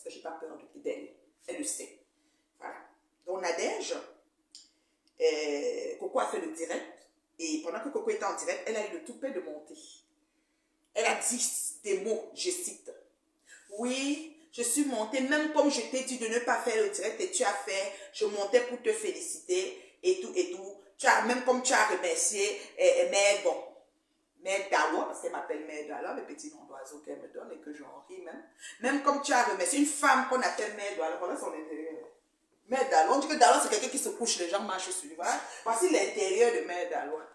parce que je n'ai pas peur d'elle. Elle le sait. Voilà. Donc, Nadège, Coco a fait le direct. Et pendant que Coco était en direct, elle a eu le toupet de monter. Elle a dit des mots, je cite. Oui, je suis montée, même comme je t'ai dit de ne pas faire le direct et tu as fait, je montais pour te féliciter et tout et tout. Même comme tu as remercié, mais bon, Mère Dalois, parce qu'elle m'appelle Mère Dalois, le petit nom d'oiseau qu'elle me donne et que j'en ris même. Même comme tu as remercié une femme qu'on appelle Mère Dalois, voilà son intérieur. Mère Dalois, on dit que Dalois c'est quelqu'un qui se couche, les gens marchent sur lui. Voilà. Voici l'intérieur de Mère Dalois.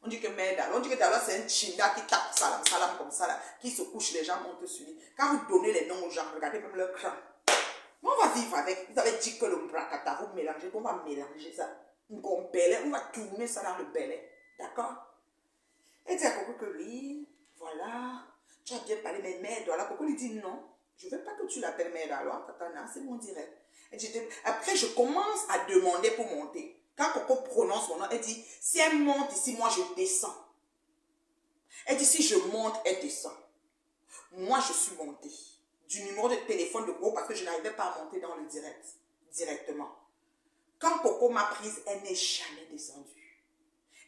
On dit que Mère Dalois, on dit que Dalois c'est un chinda qui tape salam, salam comme ça, là, qui se couche, les gens montent sur lui. Quand vous donnez les noms aux gens, regardez même leur crâne. On va vivre avec. Vous avez dit que le bracata, vous mélangez, on va mélanger ça. On va tourner ça dans le belay. D'accord? Elle dit à Coco que oui, voilà, tu as bien parlé, mais Mère Dalois. Coco lui dit non, je ne veux pas que tu l'appelles Mère Dalois, Tatana, c'est mon direct. Elle dit, après, je commence à demander pour monter. Quand Coco prononce mon nom, elle dit, si elle monte ici, moi je descends. Elle dit, si je monte, elle descend. Moi, je suis montée du numéro de téléphone de Coco parce que je n'arrivais pas à monter dans le direct, directement. Quand Coco m'a prise, elle n'est jamais descendue.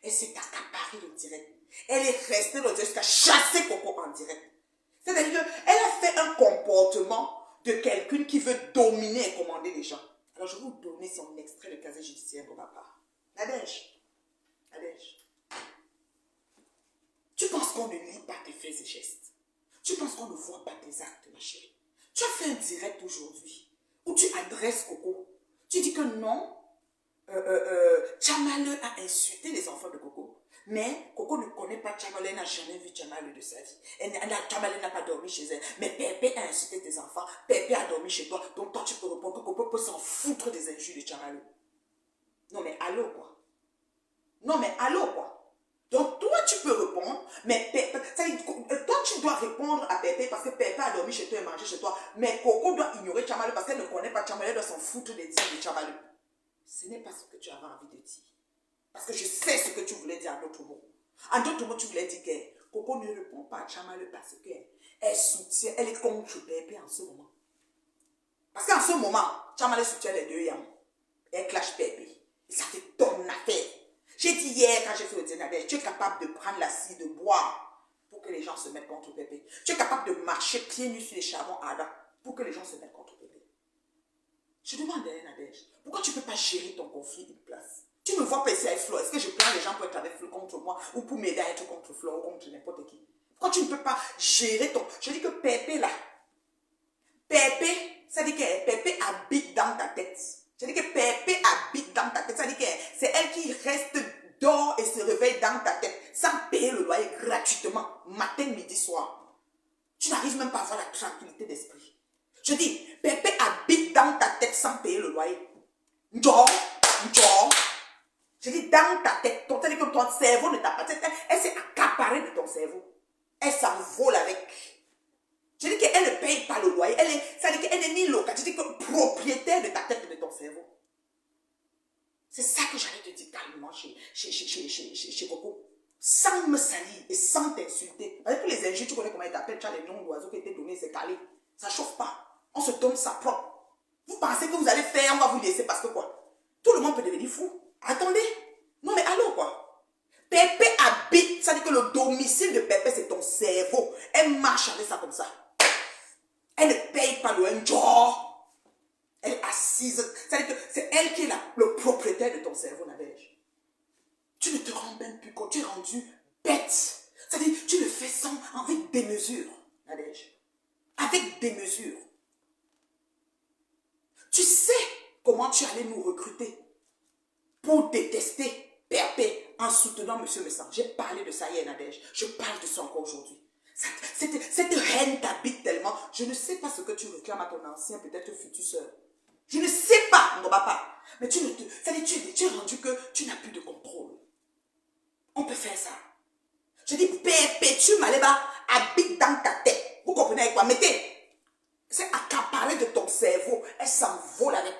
Elle s'est accaparée le direct. Elle est restée le direct jusqu'à chasser Coco en direct. C'est-à-dire qu'elle a fait un comportement de quelqu'un qui veut dominer et commander les gens. Alors, je vais vous donner son extrait de casier judiciaire de ma part. Nadège, tu penses qu'on ne lit pas tes faits et gestes? Tu penses qu'on ne voit pas tes actes, ma chérie? Tu as fait un direct aujourd'hui où tu adresses Coco. Tu dis que non, Tchamale a insulté les enfants de Coco. Mais Coco ne connaît pas Tchamale, elle n'a jamais vu Tchamale de sa vie. Tchamale n'a pas dormi chez elle. Mais Pépé a insulté tes enfants. Pépé a dormi chez toi. Donc toi, tu peux répondre que Coco peut s'en foutre des injures de Tchamale. Non, mais allô, quoi. Non, mais allô, quoi. Donc, toi, tu peux répondre, mais Pépé, toi, tu dois répondre à Pépé parce que Pépé a dormi chez toi et mangé chez toi. Mais Coco doit ignorer Tchamale parce qu'elle ne connaît pas Tchamale, elle doit s'en foutre des dires de Tchamale. Ce n'est pas ce que tu avais envie de dire. Parce que je sais ce que tu voulais dire en d'autres mots. En d'autres mots, tu voulais dire que Coco ne répond pas à Tchamale parce qu'elle soutient, elle est contre Pépé en ce moment. Parce qu'en ce moment, Tchamale soutient les deux yams. Elle clash Pépé. Et ça fait ton affaire. J'ai dit hier, quand j'ai fait le dîner, tu es capable de prendre la scie, de boire pour que les gens se mettent contre Pépé. Tu es capable de marcher pieds nus sur les charbons ardents pour que les gens se mettent contre Pépé. Je demande à Nadège, pourquoi tu ne peux pas gérer ton conflit une place? Tu me vois passer avec Flo. Est-ce que je prends les gens pour être avec Flo contre moi ou pour m'aider à être contre Flo ou contre n'importe qui? Pourquoi tu ne peux pas gérer ton... Je dis que Pépé là, Pépé, ça dit que Pépé habite dans ta tête. Je dis que Pépé habite dans ta tête. Ça dit que c'est elle qui reste dort et se réveille dans ta tête sans payer le loyer gratuitement, matin, midi, soir. Tu n'arrives même pas à avoir la tranquillité d'esprit. Je dis, Pépé habite dans ta tête sans payer le loyer. Dors. Je dis dans ta tête. C'est-à-dire que ton cerveau ne t'a pas... Elle s'est accaparée de ton cerveau. Elle s'envole avec. Je dis qu'elle ne paye pas le loyer. C'est-à-dire qu'elle n'est ni locataire. Je dis que propriétaire de ta tête et de ton cerveau. C'est ça que j'allais te dire calmement chez Coco. Sans me salir et sans t'insulter. Avec les injures, tu connais comment ils t'appellent. Tu as les noms d'oiseaux qui étaient donnés, c'est calé. Ça ne chauffe pas. On se donne sa propre. Vous pensez que vous allez faire, on va vous laisser parce que quoi? Tout le monde peut devenir fou. Attendez. Non mais allô quoi? Pépé habite. Ça veut dire que le domicile de Pépé, c'est ton cerveau. Elle marche avec ça comme ça. Elle ne paye pas le genre. Elle est assise. C'est-à-dire que c'est elle qui est le propriétaire de ton cerveau, Nadège. Tu ne te rends même plus compte. Tu es rendu bête. C'est-à-dire tu le fais avec des mesures, Nadège. Avec des mesures. Tu sais comment tu allais nous recruter pour détester Pépé en soutenant M. Messan. J'ai parlé de ça hier, Nadège. Je parle de ça encore aujourd'hui. Cette haine t'habite tellement. Je ne sais pas ce que tu réclames à ton ancien, peut-être futur soeur. Je ne sais pas, mon papa. Mais tu es rendu que tu n'as plus de contrôle. On peut faire ça. Je dis, Pépé, tu Maleba habite dans ta tête. Vous comprenez avec quoi? Mettez. C'est accaparé de ton cerveau. Elle s'envole avec.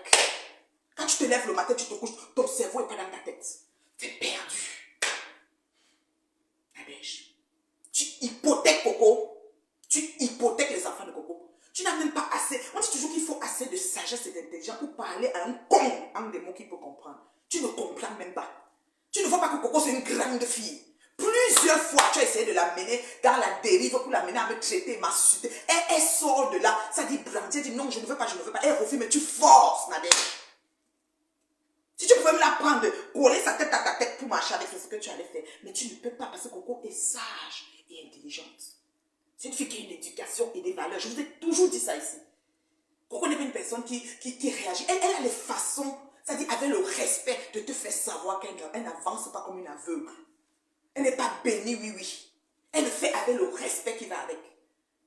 Quand tu te lèves le matin, tu te couches, ton cerveau n'est pas dans ta tête. Tu es perdu. Nadège. Tu hypothèques Coco. Tu hypothèques les enfants de Coco. Tu n'as même pas assez. On dit toujours qu'il mots qu'il peut comprendre. Tu ne comprends même pas. Tu ne vois pas que Coco, c'est une grande fille. Plusieurs fois, tu as essayé de l'amener dans la dérive pour l'amener à me traiter, m'insulter. Elle sort de là, ça dit brandir, elle dit non, je ne veux pas, je ne veux pas. Elle refuse, mais tu forces, Nadège. Si tu pouvais me la prendre, coller sa tête à ta tête pour marcher avec, c'est ce que tu allais faire. Mais tu ne peux pas parce que Coco est sage et intelligente. C'est une fille qui a une éducation et des valeurs. Je vous ai toujours dit ça ici. Coco n'est pas une personne qui réagit. Elle a les façons, c'est-à-dire avec le respect de te faire savoir qu'elle n'avance pas comme une aveugle. Elle n'est pas bénie, oui, oui. Elle le fait avec le respect qui va avec.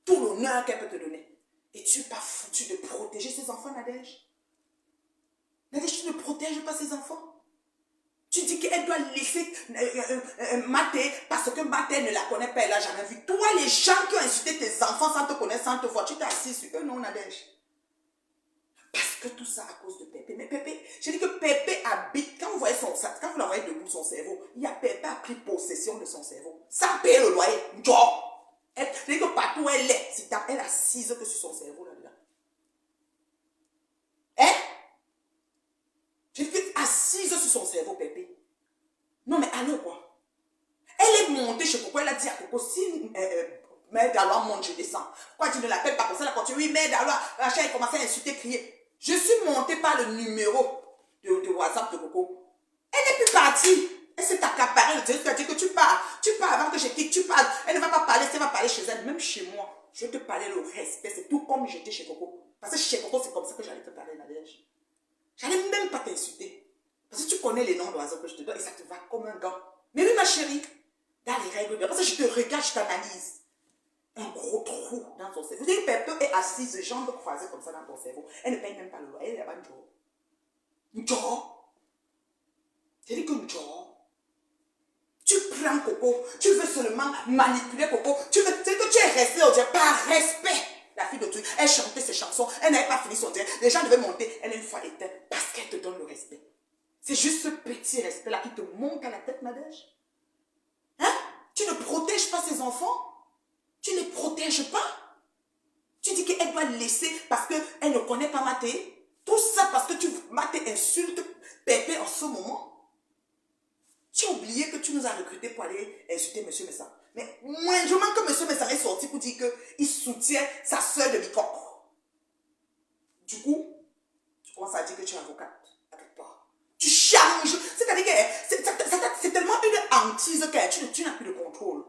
Tout l'honneur qu'elle peut te donner. Et tu n'es pas foutu de protéger ses enfants, Nadège. Nadège, tu ne protèges pas ses enfants. Tu dis qu'elle doit laisser Mathé parce que Mathé ne la connaît pas, elle n'a jamais vu. Toi, les gens qui ont insulté tes enfants sans te connaître, sans te voir, tu t'es assis sur eux, non, Nadège. Parce que tout ça à cause de Pépé. Mais Pépé, je dis que Pépé habite, quand vous la voyez debout son cerveau, il y a Pépé a pris possession de son cerveau. Sans payer le loyer. Je dis que partout où elle est, elle assise que sur son cerveau là-dedans. Hein? Je dis que assise sur son cerveau, Pépé. Non mais allô quoi? Elle est montée chez Coco, elle a dit à Coco, si Mère Dalois monte, je descends. Pourquoi tu ne l'appelles pas comme ça? Elle a continué, oui, Mère Dalois, Rachel, elle commençait à insulter, crier. Je suis montée par le numéro de WhatsApp de Coco. Elle n'est plus partie. Elle s'est accaparée. Tu as dit que tu pars. Tu pars avant que je quitte. Tu pars. Elle ne va pas parler. Elle va parler chez elle. Même chez moi. Je vais te parler le respect. C'est tout comme j'étais chez Coco. Parce que chez Coco, c'est comme ça que j'allais te parler, Nadège. J'allais même pas t'insulter. Parce que tu connais les noms d'oiseaux que je te donne et ça te va comme un gant. Mais oui, ma chérie. Dans les règles de... Parce que je te regarde, je t'analyse. Un gros trou dans ton cerveau. Vous dites que Pépé est assise, jambes croisées comme ça dans ton cerveau. Elle ne paye même pas le loyer. Elle est là-bas, une joie. C'est dit que joie. Tu prends Coco. Tu veux seulement manipuler Coco. Tu veux que tu es resté au diable par respect. La fille de truc, elle chantait ses chansons. Elle n'avait pas fini son diable. Les gens devaient monter. Elle est une fois éteinte parce qu'elle te donne le respect. C'est juste ce petit respect-là qui te monte à la tête, Nadège. Hein? Tu ne protèges pas ses enfants. Tu ne les protèges pas. Tu dis qu'elle doit laisser parce qu'elle ne connaît pas Mathé. Tout ça parce que Mathé insulte Pépé en ce moment. Tu as oublié que tu nous as recrutés pour aller insulter M. Messa. Mais moindrement que M. Messa est sorti pour dire qu'il soutient sa soeur de Bicop. Du coup, tu commences à dire que tu es avocate avec toi. Tu changes. C'est-à-dire que c'est tellement une hantise que tu n'as plus de contrôle.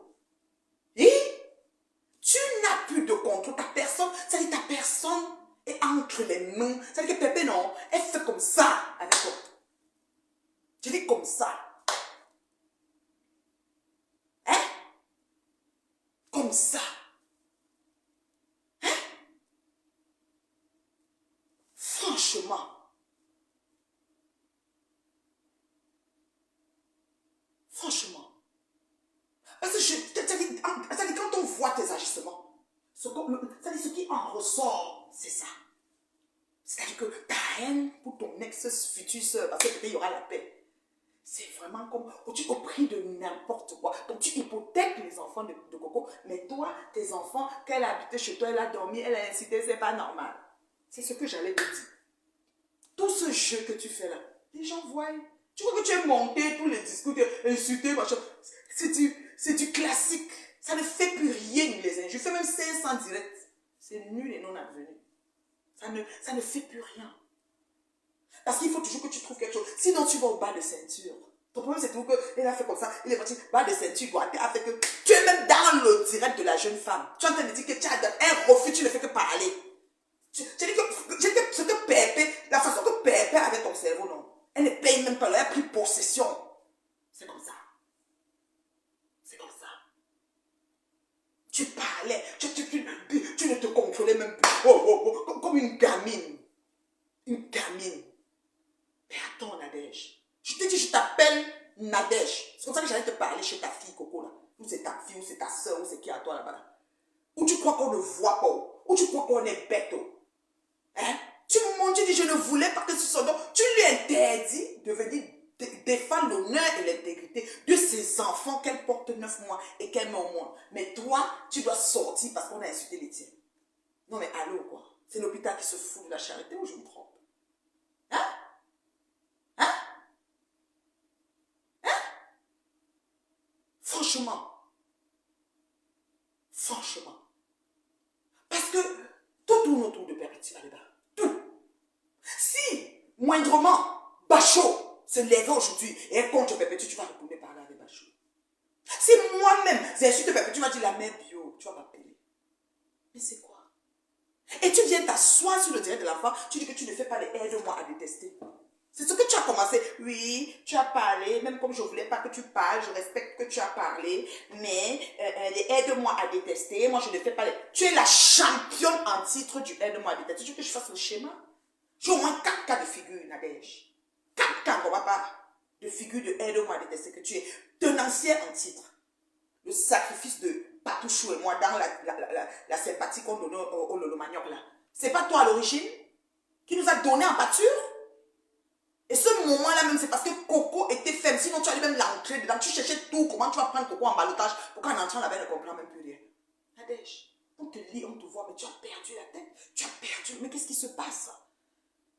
Et tu n'as plus de contrôle. Ta personne, c'est-à-dire ta personne est entre les mains. C'est-à-dire que Pépé, non, elle fait comme ça avec toi. Je dis comme ça. Hein? Comme ça. Hein? Franchement. Franchement. Parce que quand on voit tes agissements, ce qui en ressort, c'est ça. C'est-à-dire que ta haine pour ton ex-future soeur, parce que peut-être il y aura la paix. C'est vraiment comme au prix de n'importe quoi. Donc tu hypothèques les enfants de Coco, mais toi, tes enfants, qu'elle a habité chez toi, elle a dormi, elle a incité, c'est pas normal. C'est ce que j'allais te dire. Tout ce jeu que tu fais là, les gens voient. Tu vois que tu es monté, tous les discours, tu es insulté, machin. C'est du classique. Ça ne fait plus rien, les injures. Je fais même 500 directs. C'est nul et non avenu. Ça ne fait plus rien. Parce qu'il faut toujours que tu trouves quelque chose. Sinon, tu vas au bas de ceinture. Ton problème, c'est toujours qu'elle a fait comme ça. Il est parti, bas de ceinture, quoi. A fait que tu es même dans le direct de la jeune femme. Tu es en train de dire que tu as un refus, tu ne fais que parler. Je dis que ce que Pépé, la façon que Pépé avait ton cerveau, non. Elle ne paye même pas, elle a pris possession. C'est comme ça. C'est comme ça. Tu parlais, tu ne te contrôlais même plus. Comme une gamine. Une gamine. Mais attends, Nadège. Je te dis, je t'appelle Nadège. C'est comme ça que j'allais te parler chez ta fille, Coco, là. Ou c'est ta fille, ou c'est ta soeur, ou c'est qui à toi, là-bas. Ou tu crois qu'on ne voit pas, ou tu crois qu'on est bête, hein? Tu dis, je ne voulais pas que ce soit donc. Tu lui interdis de venir défendre l'honneur et l'intégrité de ses enfants qu'elle porte 9 mois et qu'elle met au moins. Mais toi, tu dois sortir parce qu'on a insulté les tiens. Non mais allô quoi. C'est l'hôpital qui se fout de la charité ou je me trompe? Hein? Franchement. Franchement. Parce que tout tourne autour de Pépé là-dedans. Tout. Si, moindrement, Bachot se lève aujourd'hui et est contre Pépé, tu vas retourner parler avec Bachot. Si moi-même, j'insulte Pépé, tu vas dire la mère bio, tu vas m'appeler. Mais c'est quoi? Et tu viens t'asseoir sur le direct de l'enfant, tu dis que tu ne fais pas les aide-moi à détester. C'est ce que tu as commencé. Oui, tu as parlé, même comme je ne voulais pas que tu parles, je respecte que tu as parlé, mais les aide-moi à détester, moi je ne fais pas les... Tu es la championne en titre du aide-moi à détester. Tu veux que je fasse le schéma? J'ai au moins 4 cas de figure, Nadège. 4 cas, on va pas, de figure de aide-moi à détester que tu es tenancier en titre. Le sacrifice de Patouchou et moi dans la sympathie qu'on donnait au Lolo Manioc là. C'est pas toi à l'origine qui nous a donné en pâture? Et ce moment-là même, c'est parce que Coco était faible. Sinon, tu allais même l'entrer dedans. Tu cherchais tout. Comment tu vas prendre Coco en balotage pour qu'en entrant là-bas, elle ne comprend même plus rien. Nadège, on te lit, on te voit, mais tu as perdu la tête. Tu as perdu. Mais qu'est-ce qui se passe?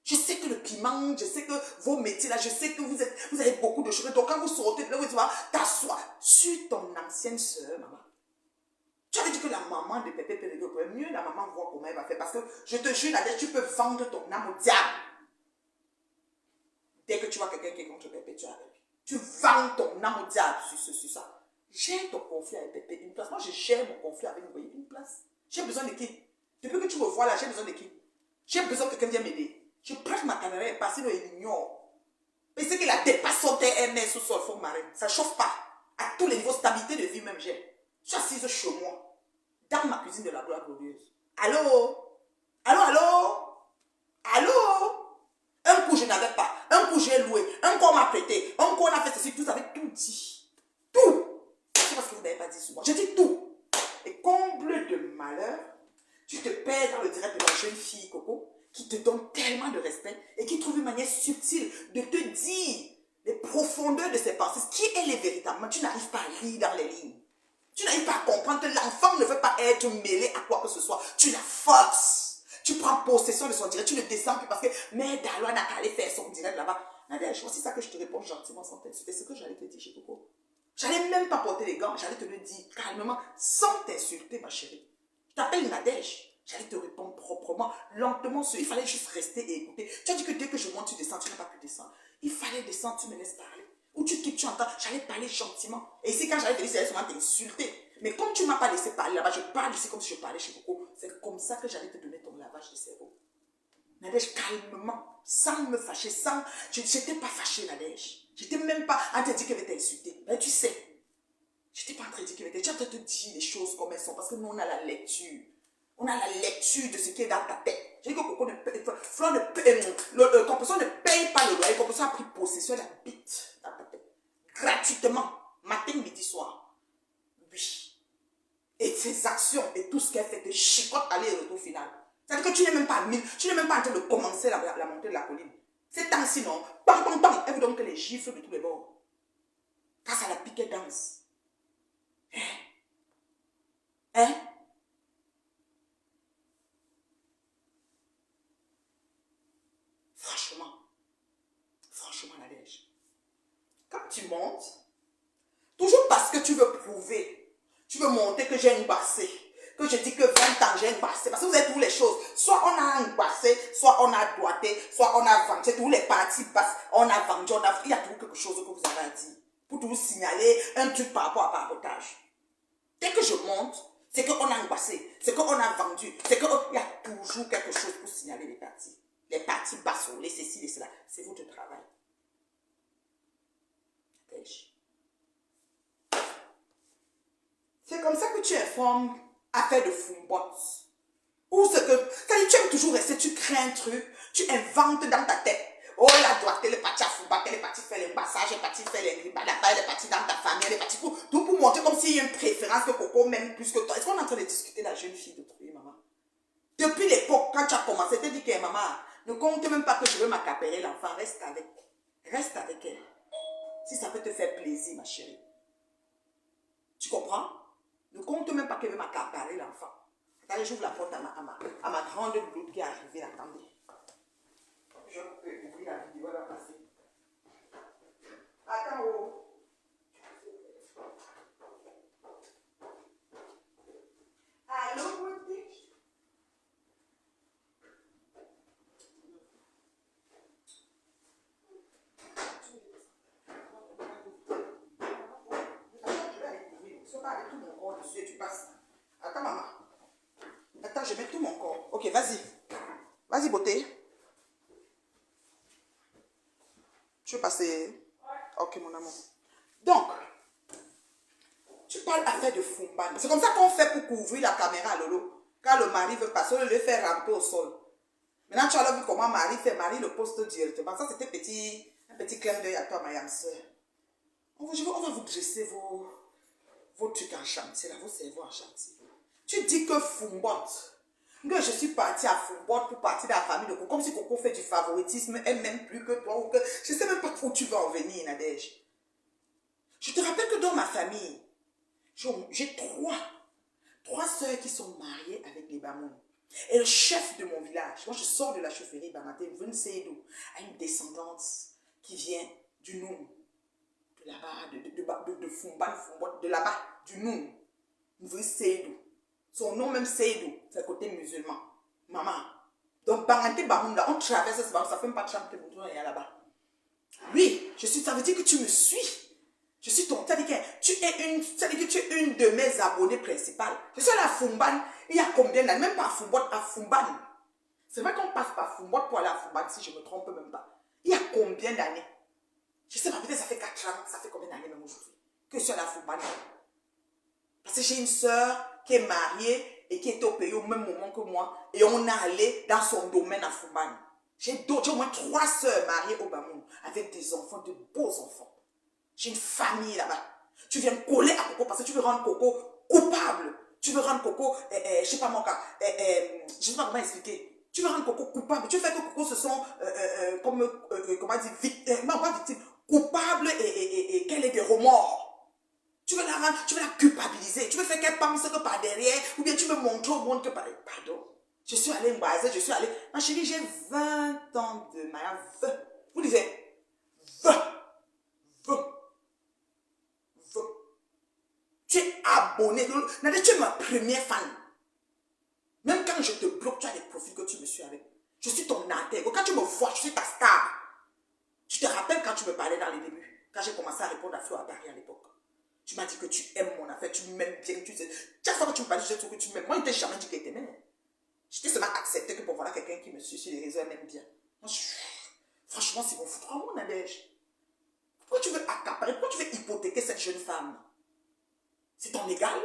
Je sais que le piment, je sais que vos métiers là, je sais que vous avez beaucoup de choses. Donc quand vous sortez de là, vous t'asseoir sur ton ancienne soeur, maman. Tu avais dit que la maman de Pépé Pérégo pourrait mieux la maman voir comment elle va faire. Parce que je te jure, Nadège, tu peux vendre ton âme au diable. Dès que tu vois quelqu'un qui est contre Pépé, tu es avec lui. Tu vends ton âme au diable sur ça. Gère ton conflit avec Pépé une place. Moi, je gère mon conflit avec une place. J'ai besoin de qui? Depuis que tu me vois là, j'ai besoin de qui? J'ai besoin que quelqu'un vienne m'aider. Je prête ma caméra et passe, sinon il ignore. Mais c'est qu'il a dépassé son TMS sous son fond marin. Ça ne chauffe pas. À tous les niveaux, stabilité de vie même j'ai. Je suis assise chez moi, dans ma cuisine de la gloire glorieuse. Allô? Allô, allô? Allô? Un coup, je n'avais pas. Un coup, j'ai loué. Un coup, on m'a prêté. Un coup, on a fait ceci. Vous avez tout dit. Tout. C'est parce que vous n'avez pas dit souvent. J'ai dit tout. Et comble de malheur, tu te perds dans le direct de la jeune fille, Coco, qui te donne tellement de respect et qui trouve une manière subtile de te dire les profondeurs de ses pensées. Qui elle est véritablement? Tu n'arrives pas à lire dans les lignes. Tu n'arrives pas à comprendre que l'enfant ne veut pas être mêlé à quoi que ce soit. Tu la forces. Tu prends possession de son direct, tu ne descends plus parce que mais Daloa n'a qu'à aller faire son direct là-bas. Nadège, voici ça que je te réponds gentiment sans t'insulter. C'est ce que j'allais te dire chez Coco. J'allais même pas porter les gants, j'allais te le dire calmement, sans t'insulter, ma chérie. Je t'appelle Nadège. J'allais te répondre proprement, lentement. Il fallait juste rester et écouter. Tu as dit que dès que je monte, tu descends, tu n'as pas pu descendre. Il fallait descendre, tu me laisses parler. Ou tu quittes, tu entends, j'allais parler gentiment. Et ici, quand j'allais te dire, j'allais seulement t'insulter. Mais comme tu ne m'as pas laissé parler là-bas, je parle ici comme si je parlais chez Coco. C'est comme ça que j'allais te donner ton lavage de cerveau. Nadège, calmement, sans me fâcher, sans... Je n'étais pas fâchée, Nadège. Je n'étais même pas en train de dire qu'elle va t'insulter. Mais tu sais, je n'étais pas en train de dire qu'elle va t'insulter. Tu es en train de te dire les choses comme elles sont. Parce que nous, on a la lecture. On a la lecture de ce qui est dans ta tête. J'ai dit que Coco ne paye pas. Composition ne paye pas le loyer. Composition a pris possession de la bite dans ta tête. Gratuitement. Matin, midi, soir. Oui. Et ses actions et tout ce qu'elle fait te chicote aller et retour final. C'est-à-dire que tu n'es même pas en train de commencer la montée de la colline. C'est temps sinon, pam, pam, pam, elle vous donne que les gifles de tous les bords. Quand ça la pique, elle danse. Hein? Hein? Franchement, Nadège. Quand tu montes, toujours parce que tu veux prouver, tu veux montrer que j'ai une bassée, que je dis que 20 ans j'ai une bassée, parce que vous avez toutes les choses. Soit on a une bassée, soit on a doigté, soit on a vendu, tous les parties basses, on a vendu, il y a toujours quelque chose que vous avez à dire. Pour toujours signaler un truc par rapport à papotage. Dès que je monte, c'est qu'on a une bassée, c'est qu'on a vendu, c'est qu'il y a toujours quelque chose pour signaler les parties. Les parties basses, les ceci, les cela. C'est votre travail. C'est comme ça que tu informes affaire de fumbotte. Ou ce que... Tu aimes toujours rester, tu crées un truc, tu inventes dans ta tête. Oh, la droite, elle est partie à fumbotte, elle est partie faire les massages, elle est partie faire les gribades, elle est partie dans ta famille, elle est partie pour... Tout pour montrer comme s'il y a une préférence que Coco même plus que toi. Est-ce qu'on est en train de discuter de la jeune fille de trouver, maman? Depuis l'époque, quand tu as commencé, tu as dit que maman, ne compte même pas que je veux m'accaparer l'enfant, reste avec. Reste avec elle. Si ça peut te faire plaisir, ma chérie. Tu comprends? Ne compte même pas qu'elle veut m'accaparer l'enfant. Attendez, j'ouvre la porte à ma grande blouse qui est arrivée. Attendez. Je peux ouvrir la vidéo, elle va passer. Attends, oh. dessus et tu passes. Attends, maman. Attends, je mets tout mon corps. Ok, vas-y. Vas-y, beauté. Tu veux passer? Ok, mon amour. Donc, tu parles affaire de Fumban. C'est comme ça qu'on fait pour couvrir la caméra, Lolo. Quand le mari veut passer, on le fait ramper au sol. Maintenant, tu as vu comment Marie fait. Marie le poste directement. Ça, c'était un petit clin d'œil à toi, ma yam soeur. On va vous dresser vos trucs en chantier, là, vos cerveaux en chantier. Tu dis que Fumbot, que je suis partie à Fumbot pour partir de la famille de Coco, comme si Coco fait du favoritisme, elle m'aime plus que toi, ou que je ne sais même pas où tu vas en venir, Nadège. Je te rappelle que dans ma famille, j'ai trois sœurs qui sont mariées avec les Bamoun. Et le chef de mon village, moi je sors de la chaufferie Bamaté, Vun Seydou, a une descendance qui vient du Noum, de là-bas, de Fumban, de là-bas, du Noum, Vun Seydou. Son nom même Seydou, c'est le côté musulman. Maman. Donc Bamaté Bamoun, là, on traverse ce bateau, ça fait même pas de chambre de là-bas. Oui, ça veut dire que tu me suis. Je suis ton, ça veut dire que tu es une de mes abonnées principales. Je suis à la Fumban, il y a combien d'années, même pas à Fumbot, à Fumban. C'est vrai qu'on passe par Fumbot pour aller à Fumban, si je ne me trompe même pas. Il y a combien d'années? Je sais pas, peut-être ça fait 4 ans, ça fait combien d'années même aujourd'hui que je suis à la Fumban. Parce que j'ai une soeur qui est mariée et qui était au pays au même moment que moi, et on est allé dans son domaine à Fumban. J'ai au moins 3 soeurs mariées au Bamoun, avec des enfants, de beaux enfants. J'ai une famille là-bas. Tu viens coller à Coco parce que tu veux rendre Coco coupable. Tu veux rendre Coco, je sais pas moi, je sais pas comment expliquer. Tu veux rendre Coco coupable. Tu fais que Coco se sont, comment dire, non pas victime, coupable et qu'elle ait des remords. Tu veux la culpabiliser. Tu veux faire qu'elle pense que par derrière, ou bien tu veux montrer au monde que par derrière. Pardon. Je suis allée me baser, ma chérie, j'ai 20 ans de mariage. Vous disiez 20. Tu es abonné. Tu es ma première fan. Même quand je te bloque, tu as des profils que tu me suis avec. Je suis ton intègre. Quand tu me vois, je suis ta star. Tu te rappelles quand tu me parlais dans les débuts, quand j'ai commencé à répondre à Flo à Paris à l'époque. Tu m'as dit que tu aimes mon affaire, tu m'aimes bien. Chaque fois que tu me parlais, je trouve que tu m'aimes. Moi, je ne t'ai jamais dit que tu t'aimais. Je t'ai seulement accepté que pour voir quelqu'un qui me suit sur les réseaux, elle m'aime bien. Moi, franchement, c'est mon foutre en mon Nadège. Pourquoi tu veux accaparer, pourquoi tu veux hypothéquer cette jeune femme? C'est ton égal?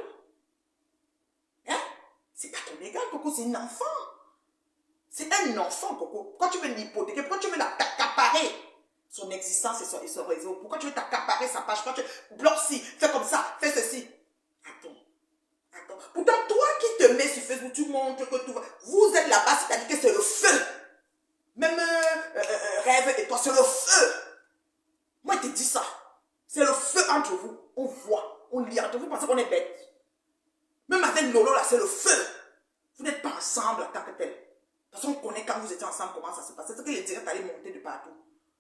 Hein? C'est pas ton égal, Coco, c'est un enfant. C'est un enfant, Coco. Pourquoi tu veux l'hypothéquer? Pourquoi tu veux t'accaparer son existence et son réseau? Pourquoi tu veux t'accaparer sa page? Pourquoi tu bloques ci, fais comme ça, fais ceci? Attends. Pourtant, toi qui te mets sur Facebook, tu montres que tout va. Vous êtes là-bas, c'est-à-dire que c'est le feu. Même Rêve et toi, c'est le feu. Moi, je te dis ça. C'est le feu entre vous. On voit, on lit entre vous, pensez qu'on est bête. Même avec Lolo, là, c'est le feu. Vous n'êtes pas ensemble en tant que tel. De toute façon, on connaît quand vous étiez ensemble comment ça se passe. C'est que les directs allaient monter de partout.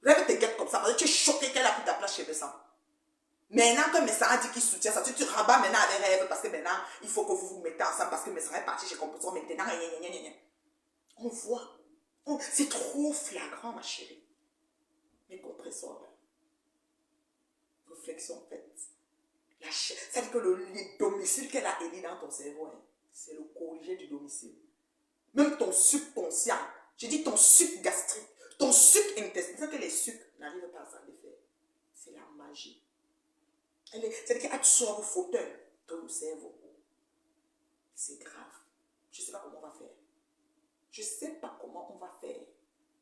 Rêve te guette comme ça, parce que tu es choqué qu'elle a pris ta place chez Bessan. Maintenant que Messan a dit qu'il soutient ça, tu rabats maintenant avec Rêve, parce que maintenant, il faut que vous vous mettez ensemble, parce que Messan est parti chez Composition maintenant. On voit. C'est trop flagrant, ma chérie. Mes compresseurs. Réflexion faite. C'est-à-dire que le domicile qu'elle a élu dans ton cerveau, hein, c'est le corrigé du domicile. Même ton subconscient, je dis ton suc gastrique, ton suc intestin, c'est que les sucs n'arrivent pas à s'en défaire. C'est la magie. C'est-à-dire qu'elle absorbe au fauteuil dans le cerveau. C'est grave. Je ne sais pas comment on va faire. Je ne sais pas comment on va faire,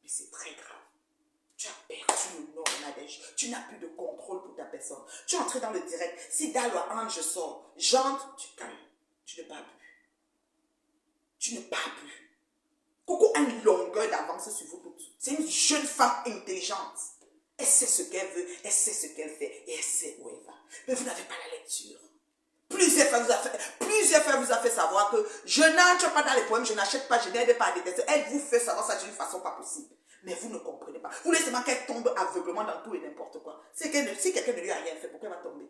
mais c'est très grave. Tu as perdu le nord, Nadège. Tu n'as plus de contrôle pour ta personne. Tu es entré dans le direct. Si Dalo Ange sort, j'entre, tu calmes. Tu ne parles plus. Tu ne parles plus. Coco a une longueur d'avance sur vous toutes. C'est une jeune femme intelligente. Elle sait ce qu'elle veut, elle sait ce qu'elle fait et elle sait où elle va. Mais vous n'avez pas la lecture. Plusieurs fois vous a fait savoir que je n'entre pas dans les poèmes, je n'achète pas, je n'aide pas à détester. Elle vous fait savoir ça d'une façon pas possible. Mais vous ne comprenez pas. Vous laissez seulement qu'elle tombe aveuglement dans tout et n'importe quoi. Si quelqu'un ne lui a rien fait, pourquoi elle va tomber?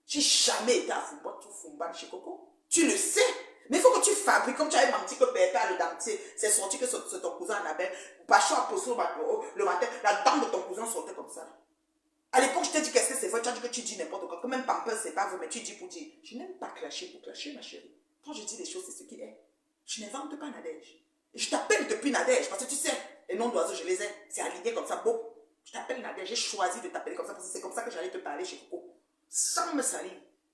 J'ai jamais été à Fumban chez Coco. Tu le sais. Mais il faut que tu fabriques, comme tu avais menti que Bertha le dentier, c'est sorti que c'est ton cousin Annabelle. Bachot a posé le matin, la dent de ton cousin sortait comme ça. À l'époque, je t'ai dit qu'est-ce que c'est fois, tu as dit que tu dis n'importe quoi, que même Pampers, c'est pas vrai, mais tu dis pour dire. Je n'aime pas clasher pour clasher, ma chérie. Quand je dis les choses, c'est ce qui est. Je n'invente pas Nadège. Et je t'appelle depuis Nadège, parce que tu sais, les noms d'oiseaux, je les ai. C'est aligné comme ça, beau. Je t'appelle Nadège, j'ai choisi de t'appeler comme ça, parce que c'est comme ça que j'allais te parler chez Coco. Sans me salir.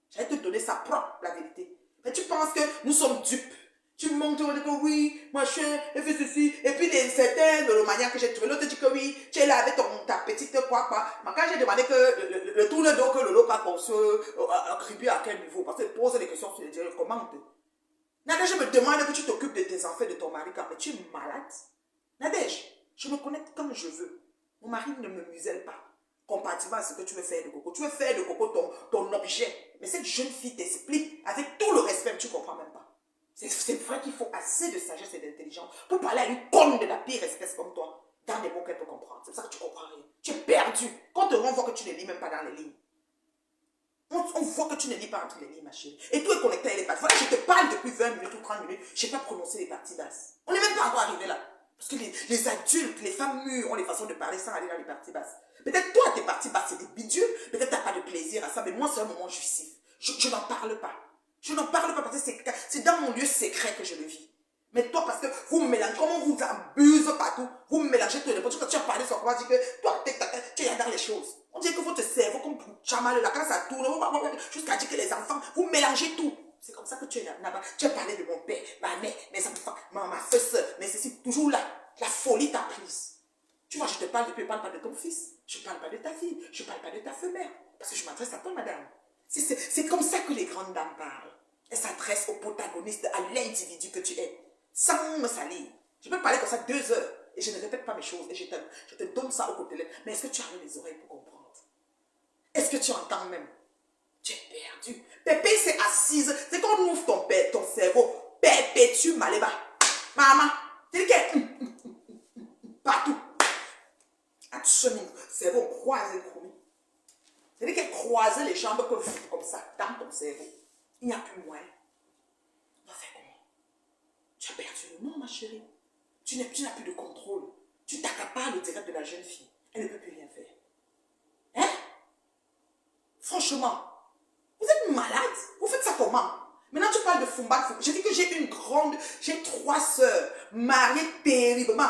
J'allais te donner sa propre, la vérité. Mais tu penses que nous sommes dupes. Tu montes, tu dis que oui, machin, elle fait ceci. Et puis, certains de la manière que j'ai trouvé, l'autre dit que oui, tu es là avec ta petite quoi. Mais quand j'ai demandé que le tourne d'eau que le lot pas qu'on se attribue à quel niveau, parce qu'il pose des questions sur les directs, comment Nadège, je me demande que tu t'occupes de tes enfants, de ton mari, mais tu es malade. Nadège, je me connecte comme je veux. Mon mari ne me muselle pas. Comparativement à ce que tu veux faire de Coco. Tu veux faire de Coco ton objet. Mais cette jeune fille t'explique avec tout le respect, tu ne comprends même pas. C'est vrai qu'il faut assez de sagesse et d'intelligence pour parler à une conne de la pire espèce comme toi, dans des mots qu'elle peut comprendre. C'est pour ça que tu ne comprends rien. Tu es perdu. Quand on voit que tu ne lis même pas dans les lignes. On voit que tu ne lis pas entre les lignes, ma chérie. Et tout est connecté à les parties. Voilà, je te parle depuis 20 minutes ou 30 minutes. Je n'ai pas prononcé les parties basses. On n'est même pas encore arrivé là. Parce que les adultes, les femmes mûres ont les façons de parler sans aller dans les parties basses. Peut-être toi, tes parties basses, c'est des bidules. Peut-être tu n'as pas de plaisir à ça. Mais moi, c'est un moment jouissif. Je n'en parle pas. Je n'en parle pas parce que c'est dans mon lieu secret que je le vis. Mais toi, parce que vous me mélangez, comment vous abusez partout, vous me mélangez tout n'importe quoi. Tu as parlé sur quoi, tu dis que toi, tu regardes les choses. On dit que votre cerveau, comme pour chamal, là, quand ça tourne, jusqu'à dire que les enfants, vous mélangez tout. C'est comme ça que tu es là-bas. Tu as parlé de mon père, ma mère, mes enfants, ma soeur, mais c'est toujours là. La folie t'a prise. Tu vois, je te parle depuis, je ne parle pas de ton fils. Je ne parle pas de ta fille. Je ne parle pas de ta femelle. Parce que je m'adresse à toi, madame. C'est comme ça que les grandes dames parlent. Elles s'adressent au protagoniste, à l'individu que tu es. Sans me salir. Je peux parler comme ça 2 heures. Et je ne répète pas mes choses. Et je te donne ça au côté de mais est-ce que tu as les oreilles pour comprendre? Est-ce que tu entends même? Tu es perdu. Pépé s'est assise. C'est quand on ouvre ton cerveau. Perpétue Maléba. Maman. C'est lequel? Partout. À chemin. Cerveau croisé, promis. C'est-à-dire qu'elle croisait les jambes comme ça, dans ton cerveau. Il n'y a plus moyen. On va faire comment? Tu as perdu le nom, ma chérie. Tu n'as plus de contrôle. Tu t'accapares le direct de la jeune fille. Elle ne peut plus rien faire. Hein? Franchement, vous êtes malade? Vous faites ça comment? Maintenant, tu parles de Fumba. J'ai dit que j'ai 3 sœurs mariées terriblement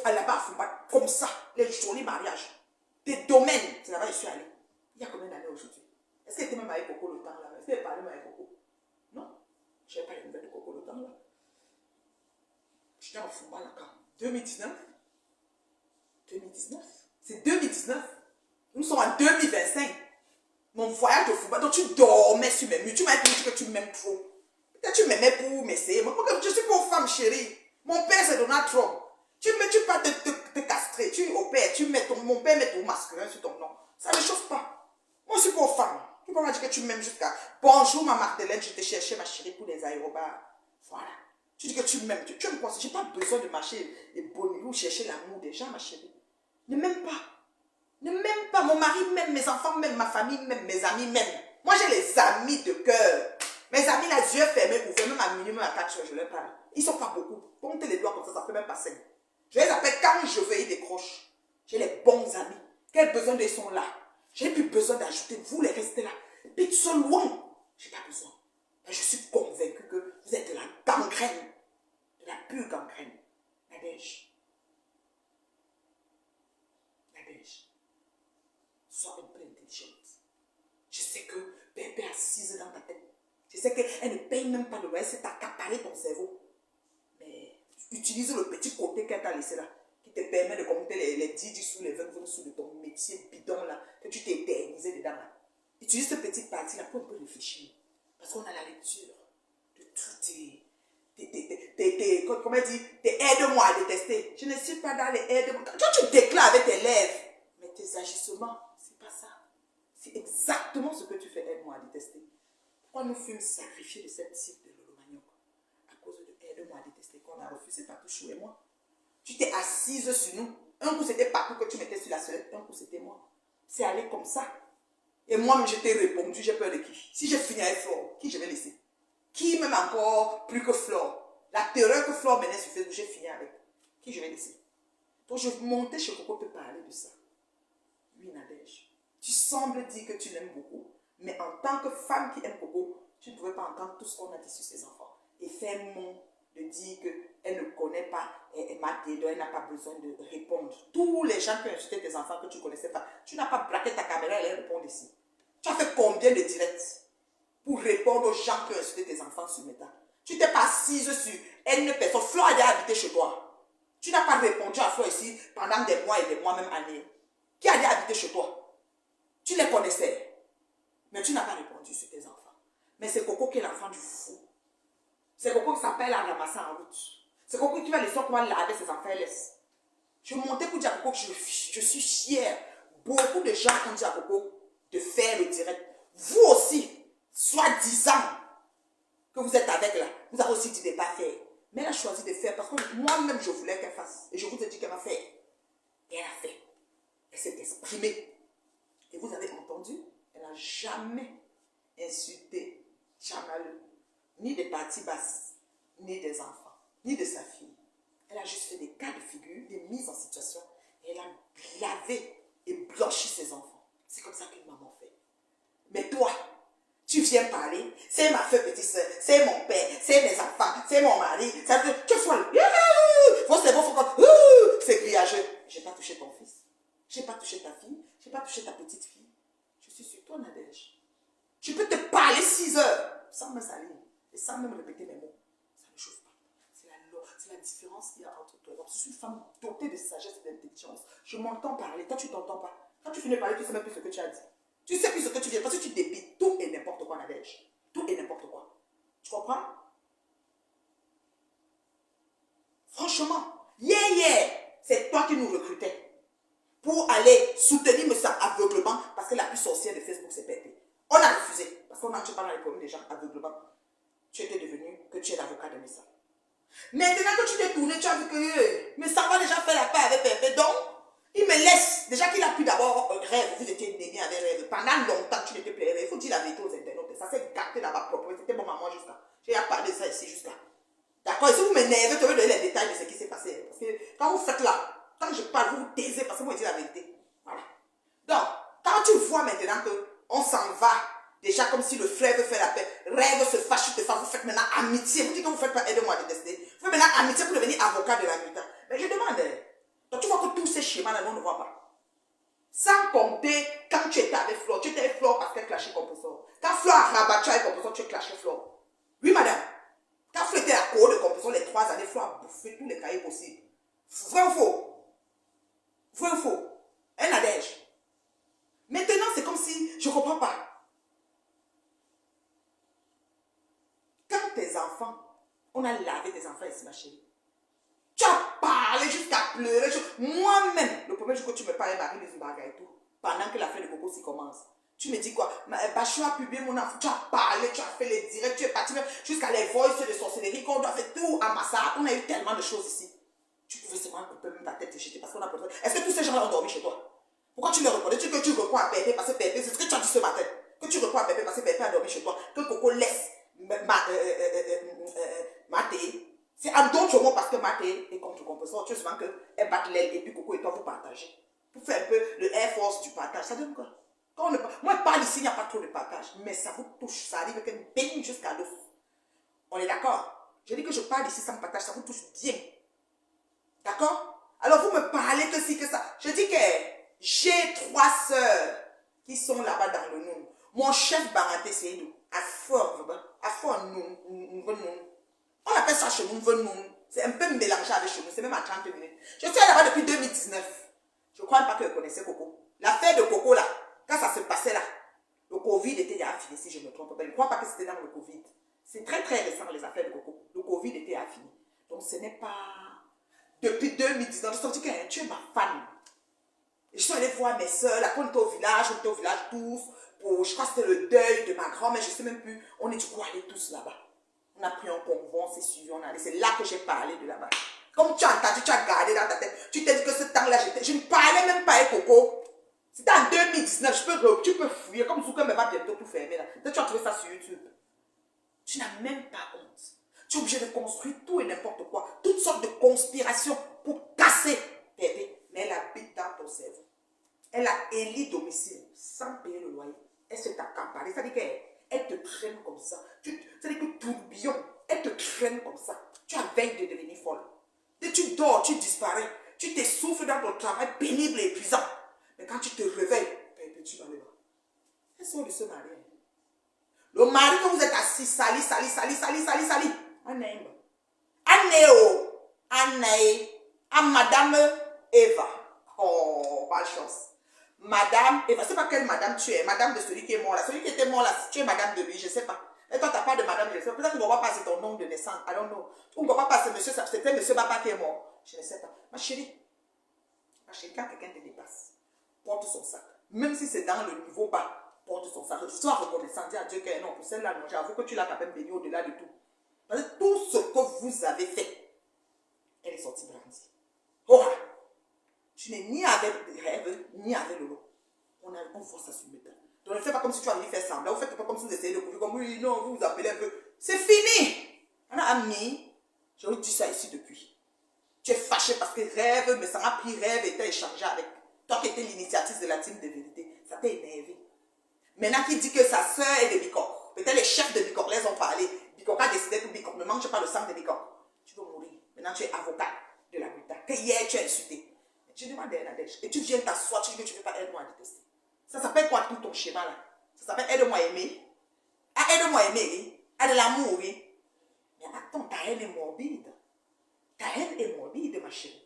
là-bas à Fumba, comme ça, les jolis mariages. Des domaines. C'est là-bas que je suis allée. Il y a combien d'années aujourd'hui? Est-ce qu'elle était même avec Coco le temps là? Est-ce qu'elle parlait même avec Coco? Non. Je n'avais pas les nouvelles de Coco le temps là. J'étais en Fumba là quand? 2019? 2019? C'est 2019. Nous sommes en 2025. Mon voyage de Fumba, donc tu dormais sur mes murs. Tu m'as dit que tu m'aimes trop. Peut-être tu m'aimais pour m'essayer. Moi, je suis pas une femme chérie. Mon père c'est Donald Trump. Tu pas te castrer. Tu opères. Mon père met ton masculin sur ton nom. Ça ne chauffe pas. Moi, je suis pas femme. Tu peux pas dire que tu m'aimes jusqu'à bonjour, ma Marthelène, je t'ai cherché, ma chérie, pour les aérobars. Voilà. Tu dis que tu m'aimes. Tu me penses. Je n'ai pas besoin de marcher et bonner ou chercher l'amour des gens, ma chérie. Ne m'aime pas. Ne m'aime pas. Mon mari m'aime, mes enfants m'aiment, ma famille m'aime, mes amis m'aiment. Moi, j'ai les amis de cœur. Mes amis, les yeux fermés, ouverts, même à minuit, même à 4 heures, je leur parle. Ils ne sont pas beaucoup. Comptez les doigts comme ça fait même pas 5. Je les appelle quand je veux, ils décrochent. J'ai les bons amis. Quel besoin d'eux sont là? J'ai plus besoin d'ajouter, vous les restez là. Pixel loin. J'ai pas besoin. Mais je suis convaincu que vous êtes de la gangrène. De la pure gangrène. Nadège. Nadège. Sois un peu intelligente. Je sais que Pépé est assise dans ta tête. Je sais qu'elle ne paye même pas de loyer, c'est accaparer ton cerveau. Mais utilise le petit côté qu'elle t'a laissé là, qui te permet de compter les 10 sous, les 20 sous de ton métier bidon là, que tu t'es éternisé dedans là. Utilise cette petite partie là pour un peu réfléchir. Parce qu'on a la lecture de tous comment dire, tes aide-moi à détester. Je ne suis pas dans les aide-moi. Quand tu déclares avec tes lèvres, mais tes agissements, c'est pas ça. C'est exactement ce que tu fais, aide-moi à détester. Pourquoi nous fûmes sacrifiés de cette type de Lolo Manioc? À cause de aide-moi à détester qu'on a refusé par Chou et moi. Tu t'es assise sur nous. Un coup c'était Patou que tu mettais sur la sellette, un coup c'était moi. C'est allé comme ça. Et moi, je t'ai répondu, j'ai peur de qui? Si je finis avec Flore, qui je vais laisser? Qui même encore plus que Flore? La terreur que Flore menait sur Facebook, j'ai fini avec. Qui je vais laisser? Donc je montais chez Coco te parler de ça. Oui, Nadège. Tu sembles dire que tu l'aimes beaucoup, mais en tant que femme qui aime Coco, tu ne pouvais pas entendre tout ce qu'on a dit sur ses enfants. Et faire mon de dire qu'elle ne connaît pas Mathé, donc elle n'a pas besoin de répondre. Tous les gens qui ont insulté tes enfants que tu ne connaissais pas, tu n'as pas braqué ta caméra et elle répond ici. Tu as fait combien de directs pour répondre aux gens qui ont insulté tes enfants sur Meta? Tu t'es pas assise sur une personne. Flore a habité chez toi. Tu n'as pas répondu à Flore ici pendant des mois et des mois, même années. Qui a habité chez toi? Tu les connaissais. Mais tu n'as pas répondu sur tes enfants. Mais c'est Coco qui est l'enfant du fou. C'est Coco qui s'appelle à ramasser en route. C'est Coco qui va les sortir, comment laver ses enfants et laisse. Je montais pour dire à Coco que je suis fière. Beaucoup de gens ont dit à Coco de faire le direct. Vous aussi, soi-disant que vous êtes avec là, vous avez aussi dit de ne pas faire. Mais elle a choisi de faire parce que moi-même je voulais qu'elle fasse. Et je vous ai dit qu'elle va faire. Et elle a fait. Elle s'est exprimée. Et vous avez entendu, elle n'a jamais insulté Chamalou, ni des parties basses, ni des enfants, ni de sa fille. Elle a juste fait des cas de figure, des mises en situation. Et elle a lavé et blanchi ses enfants. C'est comme ça qu'une maman fait. Mais toi, tu viens parler, c'est ma feu petite soeur, c'est mon père, c'est mes enfants, c'est mon mari. Tu es folle. Vos cerveaux font comme c'est grillageux. Je n'ai pas touché ton fils. Je n'ai pas touché ta fille. Je n'ai pas touché ta petite fille. Je suis sur toi, Nadège. Je peux te parler 6 heures sans me salir et sans même répéter mes mots. Ça ne chauffe pas. C'est la différence qu'il y a entre toi. Donc, je suis une femme dotée de sagesse et d'intelligence. Je m'entends parler. Toi, tu ne t'entends pas. Quand tu finis de parler, tu ne sais même plus ce que tu as dit. Tu ne sais plus ce que tu viens parce que tu débites tout et n'importe quoi, Nadège. Tout et n'importe quoi. Tu comprends? Franchement, c'est toi qui nous recrutais pour aller soutenir M. Aveuglement parce que la plus sorcière de Facebook, c'est Pépé. On a refusé parce qu'on n'a pas dans les problèmes des gens aveuglement. Tu étais devenu que tu es l'avocat de Messa. Maintenant que tu t'es tourné, tu as vu que Messa va déjà faire la paix avec Pépé. Donc, il me laisse. Déjà qu'il a pu d'abord rêve. Vous étiez néné avec rêve. Pendant longtemps, tu n'étais plus rêve. Il faut dire la vérité aux internautes. Ça s'est gâté là-bas propre. C'était bon maman jusqu'à. J'ai parlé de ça ici jusqu'à. D'accord? Et si vous m'énervez, je vais donner les détails de ce qui s'est passé. Parce que quand vous faites là, quand je parle, vous vous taisez parce que moi, je dis la vérité. Voilà. Donc, quand tu vois maintenant qu'on s'en va, déjà comme si le frère veut faire la paix, rêve se fâche, vous faites maintenant amitié. Vous dites que vous ne faites pas aide-moi à détester. Vous faites maintenant amitié pour devenir avocat de la nuit. Mais je demande, donc tu vois que tous ces schémas-là, on ne voit pas. Sans compter, quand tu étais avec Flore, tu étais avec Flore parce qu'elle clashait Compressor. Quand Flore a rabattu avec Compressor, tu clashais Flore. Oui, madame. Quand Flore était à cour de Compressor, les 3 années, Flore a bouffé tous les cahiers possibles. Vrai ou faux? Vrai ou faux? Un Nadège. Maintenant, c'est comme si, je ne comprends pas. Quand tes enfants, on a lavé tes enfants ici, ma chérie. Tu as parlé jusqu'à pleurer. Moi-même, le premier jour que tu me parles, Marie les Zimbaga et tout, pendant que la fête de Coco s'y commence, tu me dis quoi? Bachou a publié mon enfant, tu as parlé, tu as fait les directs, tu es parti jusqu'à les voices de sorcellerie, qu'on doit faire tout à Massa. On a eu tellement de choses ici. Tu pouvais seulement couper même ta tête et jeter parce qu'on a besoin. Est-ce que tous ces gens-là ont dormi chez toi? Pourquoi tu les reconnais? Tu reprends à Pépé parce que Pépé, c'est ce que tu as dit ce matin. Que tu reprends à Pépé parce que Pépé a dormi chez toi. Que Coco laisse Maté. C'est en d'autres mots parce que Maté est contre Compressor. Tu sais souvent qu'elle bat l'aile et puis Coco et toi vous partagez. Pour faire un peu le Air Force du partage. Ça donne quoi? Quand moi je parle ici, il n'y a pas trop de partage. Mais ça vous touche. Ça arrive qu'elle baigne jusqu'à l'os. On est d'accord? Je dis que je parle ici sans partage. Ça vous touche bien. D'accord? Alors vous me parlez que si que ça. Je dis que j'ai 3 sœurs qui sont là-bas dans le nom. Mon chef Baraté, c'est nous. À fort, nous. On appelle ça chez nous, c'est un peu mélangé avec chez nous, c'est même à 30 minutes. Je suis là-bas depuis 2019. Je ne crois pas que je connaissais Coco. L'affaire de Coco là, quand ça se passait là, le Covid était déjà fini, si je ne me trompe pas. Je ne crois pas que c'était dans le Covid. C'est très très récent les affaires de Coco. Le Covid était déjà fini. Donc ce n'est pas... Depuis 2019, je suis sorti que tu es ma femme. Je suis allée voir mes soeurs, là, quand on était au village tous, pour, je crois que c'était le deuil de ma grand-mère, je ne sais même plus. On est du coup allés tous là-bas. On a pris un convoi, on s'est suivi, on est allé. C'est là que j'ai parlé de là-bas. Comme tu as entendu, tu as gardé dans ta tête. Tu t'es dit que ce temps-là, je ne parlais même pas avec Coco. C'était en 2019, tu peux fouiller, comme Zouka me va bientôt tout fermer là. Tu as trouvé ça sur YouTube. Tu n'as même pas honte. Tu es obligé de construire tout et n'importe quoi. Toutes sortes de conspirations pour casser Pépé. Mais elle habite dans ton cerveau. Elle a éli domicile. Ça sans payer le loyer. Elle s'est accaparée. C'est-à-dire qu'elle te traîne comme ça. C'est-à-dire que tourbillon, elle te traîne comme ça. Tu as veille de devenir folle. Dès que tu dors, tu disparais. Tu t'essouffles dans ton travail pénible et épuisant. Mais quand tu te réveilles, tu vas le voir. Elle sort de ce mari. Le mari que vous êtes assis, sali. Anne, Madame Eva. Oh, pas de chance. Madame Eva, c'est pas quelle madame tu es, madame de celui qui est mort là. Celui qui était mort là, si tu es madame de lui, je sais pas. Et toi, tu n'as pas de madame, je sais pas. Peut-être qu'on ne va pas passer ton nom de naissance. I don't know. On ne va pas passer monsieur, c'était monsieur Papa qui est mort. Je ne sais pas. Ma chérie, quand quelqu'un te dépasse, porte son sac. Même si c'est dans le niveau bas, porte son sac. Sois reconnaissant, dis à Dieu que non, pour celle-là, non, j'avoue que tu l'as quand même béni au-delà de tout. Parce que tout ce que vous avez fait, elle est sortie brandie. Oh, tu n'es ni avec des rêves, ni avec le lot. On voit ça sur le métal. Donc ne fais pas comme si tu avais fait semblant. Vous faites pas comme si vous essayez de couvrir comme oui, non, vous vous appelez un peu. C'est fini. On a ami. J'ai dit ça ici depuis. Tu es fâché parce que rêve, mais ça m'a pris rêve et t'as échangé avec toi qui étais l'initiatrice de la team de vérité. Ça t'a énervé. Maintenant qu'il dit que sa soeur est de Bicor. Peut-être les chefs de Bicor les ont parlé. Bicor a décidé que Bicor ne mange pas le sang de Bicor. Tu veux mourir. Maintenant tu es avocat de la Buta. Que hier tu as insulté. Tu demandes à Nadège. Et tu viens t'asseoir, tu dis que tu ne veux pas aide-moi à détester. Ça s'appelle quoi tout ton schéma là? Ça s'appelle aide-moi à aimer. Ah, aide-moi à aimer. Ah, de l'amour, oui. Mais attends, ta haine est morbide. Ta haine est morbide, ma chérie.